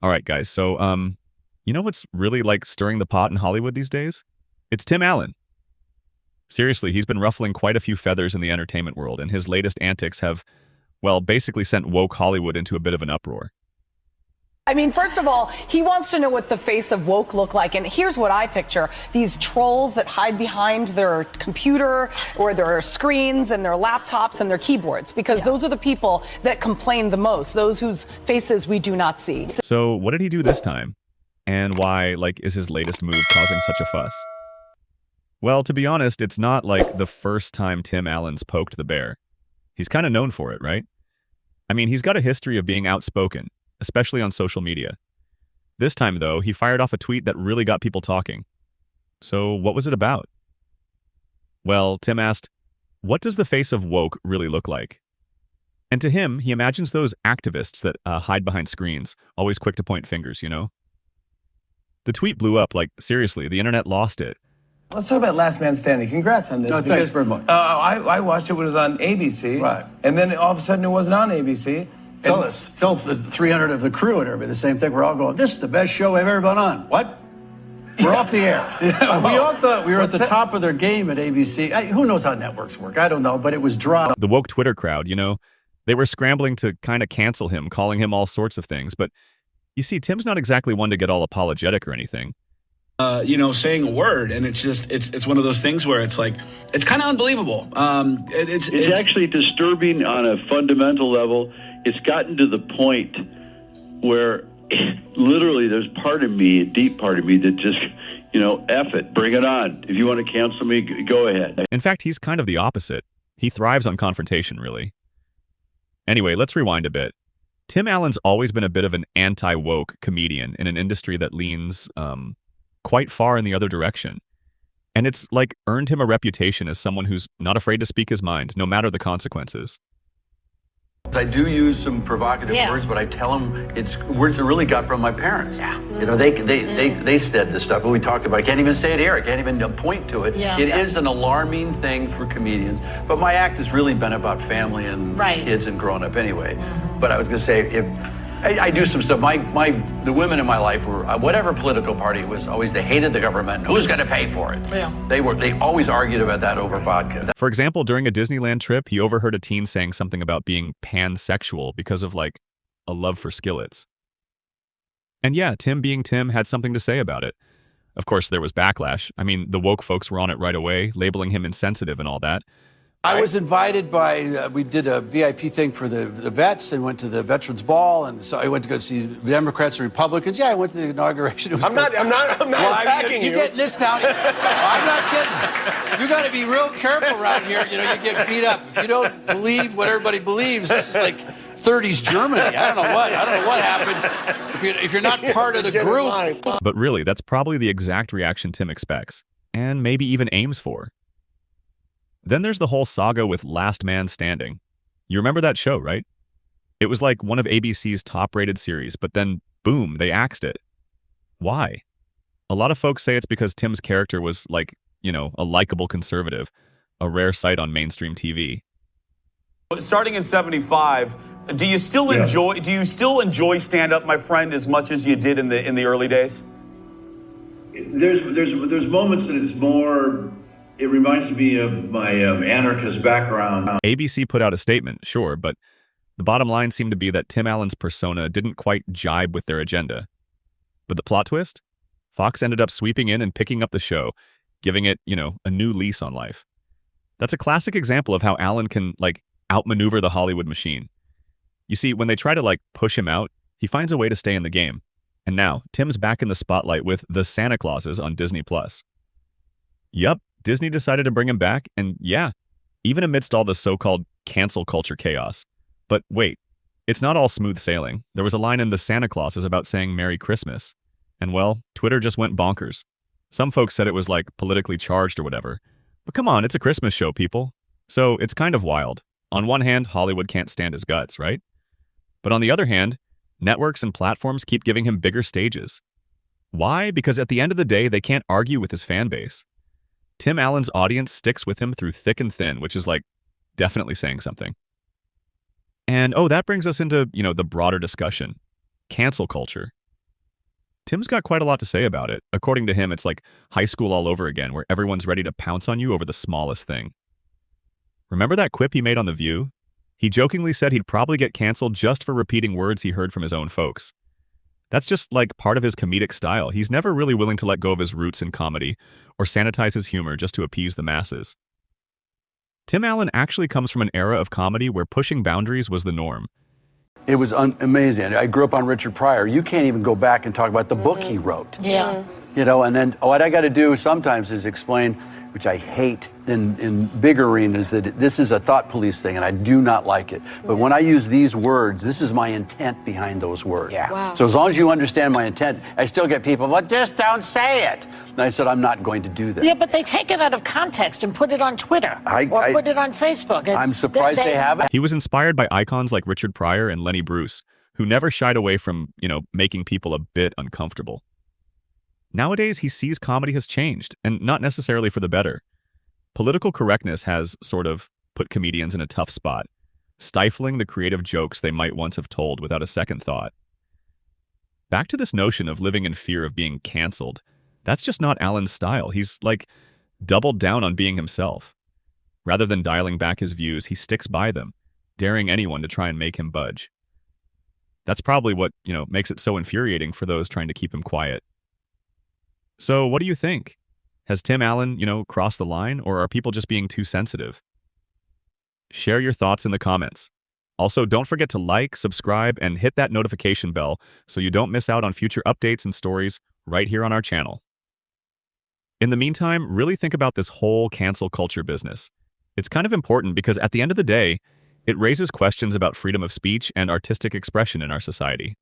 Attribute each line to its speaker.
Speaker 1: All right, guys. So, you know what's really like stirring the pot in Hollywood these days? It's Tim Allen. Seriously, he's been ruffling quite a few feathers in the entertainment world, and his latest antics have, well, basically sent woke Hollywood into a bit of an uproar.
Speaker 2: I mean, first of all, he wants to know what the face of woke look like. And here's what I picture. These trolls that hide behind their computer or their screens and their laptops and their keyboards, because those are the people that complain the most, those whose faces we do not see.
Speaker 1: So what did he do this time? And why, is his latest move causing such a fuss? Well, to be honest, it's not like the first time Tim Allen's poked the bear. He's kind of known for it, right? I mean, he's got a history of being outspoken, especially on social media. This time, though, he fired off a tweet that really got people talking. So what was it about? Well, Tim asked, what does the face of woke really look like? And to him, he imagines those activists that hide behind screens, always quick to point fingers, you know? The tweet blew up, seriously, the internet lost it.
Speaker 3: Let's talk about Last Man Standing. Congrats on this.
Speaker 4: No, thanks very much.
Speaker 3: I watched it when it was on ABC.
Speaker 4: Right.
Speaker 3: And then all of a sudden it wasn't on ABC.
Speaker 4: Tell the 300 of the crew and everybody the same thing. We're all going, this is the best show I've ever been on. What? We're off the air. We all thought we were at the top of their game at ABC. Who knows how networks work? I don't know, but it was dropped.
Speaker 1: The woke Twitter crowd, they were scrambling to kind of cancel him, calling him all sorts of things. But you see, Tim's not exactly one to get all apologetic or anything.
Speaker 5: Saying a word, and it's one of those things where it's kind of unbelievable. It's
Speaker 6: actually disturbing on a fundamental level. It's gotten to the point where literally there's part of me, a deep part of me, that just, F it, bring it on. If you want to cancel me, go ahead.
Speaker 1: In fact, he's kind of the opposite. He thrives on confrontation, really. Anyway, let's rewind a bit. Tim Allen's always been a bit of an anti-woke comedian in an industry that leans, quite far in the other direction. And it's earned him a reputation as someone who's not afraid to speak his mind, no matter the consequences.
Speaker 4: I do use some provocative words, but I tell them it's words that really got from my parents. Yeah. They said this stuff, and we talked about it. I can't even say it here. I can't even point to it. Yeah. It is an alarming thing for comedians. But my act has really been about family and kids and growing up anyway. But I was going to say, I do some stuff. The women in my life were, whatever political party it was, always they hated the government. Who's going to pay for it? Yeah. They always argued about that over vodka.
Speaker 1: For example, during a Disneyland trip, he overheard a teen saying something about being pansexual because of, a love for skillets. And yeah, Tim being Tim had something to say about it. Of course, there was backlash. I mean, the woke folks were on it right away, labeling him insensitive and all that.
Speaker 4: I was invited by, we did a VIP thing for the vets and went to the Veterans Ball. And so I went to go see Democrats and Republicans. Yeah, I went to the inauguration. It was
Speaker 3: I'm not attacking you.
Speaker 4: You get this town. I'm not kidding. You got to be real careful around here. You get beat up. If you don't believe what everybody believes, this is like 30s Germany. I don't know what happened. If you're not part of the group.
Speaker 1: But really, that's probably the exact reaction Tim expects, and maybe even aims for. Then there's the whole saga with Last Man Standing. You remember that show, right? It was one of ABC's top-rated series, but then, boom, they axed it. Why? A lot of folks say it's because Tim's character was a likable conservative, a rare sight on mainstream TV.
Speaker 7: Starting in 75, do you still enjoy stand-up, my friend, as much as you did in the early days?
Speaker 6: There's moments that it's more. It reminds me of my anarchist background.
Speaker 1: ABC put out a statement, sure, but the bottom line seemed to be that Tim Allen's persona didn't quite jibe with their agenda. But the plot twist? Fox ended up sweeping in and picking up the show, giving it, a new lease on life. That's a classic example of how Allen can, outmaneuver the Hollywood machine. You see, when they try to, push him out, he finds a way to stay in the game. And now, Tim's back in the spotlight with The Santa Clauses on Disney+. Yup. Disney decided to bring him back, and yeah, even amidst all the so-called cancel culture chaos. But wait, it's not all smooth sailing. There was a line in The Santa Clauses about saying Merry Christmas. And well, Twitter just went bonkers. Some folks said it was politically charged or whatever. But come on, it's a Christmas show, people. So it's kind of wild. On one hand, Hollywood can't stand his guts, right? But on the other hand, networks and platforms keep giving him bigger stages. Why? Because at the end of the day, they can't argue with his fan base. Tim Allen's audience sticks with him through thick and thin, which is definitely saying something. And that brings us into, the broader discussion. Cancel culture. Tim's got quite a lot to say about it. According to him, it's like high school all over again, where everyone's ready to pounce on you over the smallest thing. Remember that quip he made on The View? He jokingly said he'd probably get canceled just for repeating words he heard from his own folks. That's just like part of his comedic style. He's never really willing to let go of his roots in comedy or sanitize his humor just to appease the masses. Tim Allen actually comes from an era of comedy where pushing boundaries was the norm.
Speaker 4: It was amazing. I grew up on Richard Pryor. You can't even go back and talk about the book he wrote.
Speaker 8: Yeah.
Speaker 4: You know, and then what I got to do sometimes is explain, which I hate in big arenas, that this is a thought police thing, and I do not like it. But when I use these words, this is my intent behind those words.
Speaker 8: Yeah. Wow.
Speaker 4: So as long as you understand my intent, I still get people, well, just don't say it. And I said, I'm not going to do that.
Speaker 8: Yeah, but they take it out of context and put it on Twitter or put it on Facebook.
Speaker 4: I'm surprised they haven't.
Speaker 1: He was inspired by icons like Richard Pryor and Lenny Bruce, who never shied away from, making people a bit uncomfortable. Nowadays, he sees comedy has changed, and not necessarily for the better. Political correctness has, sort of, put comedians in a tough spot, stifling the creative jokes they might once have told without a second thought. Back to this notion of living in fear of being canceled, that's just not Allen's style. He's, doubled down on being himself. Rather than dialing back his views, he sticks by them, daring anyone to try and make him budge. That's probably what, makes it so infuriating for those trying to keep him quiet. So what do you think? Has Tim Allen, crossed the line, or are people just being too sensitive? Share your thoughts in the comments. Also, don't forget to like, subscribe, and hit that notification bell so you don't miss out on future updates and stories right here on our channel. In the meantime, really think about this whole cancel culture business. It's kind of important because at the end of the day, it raises questions about freedom of speech and artistic expression in our society.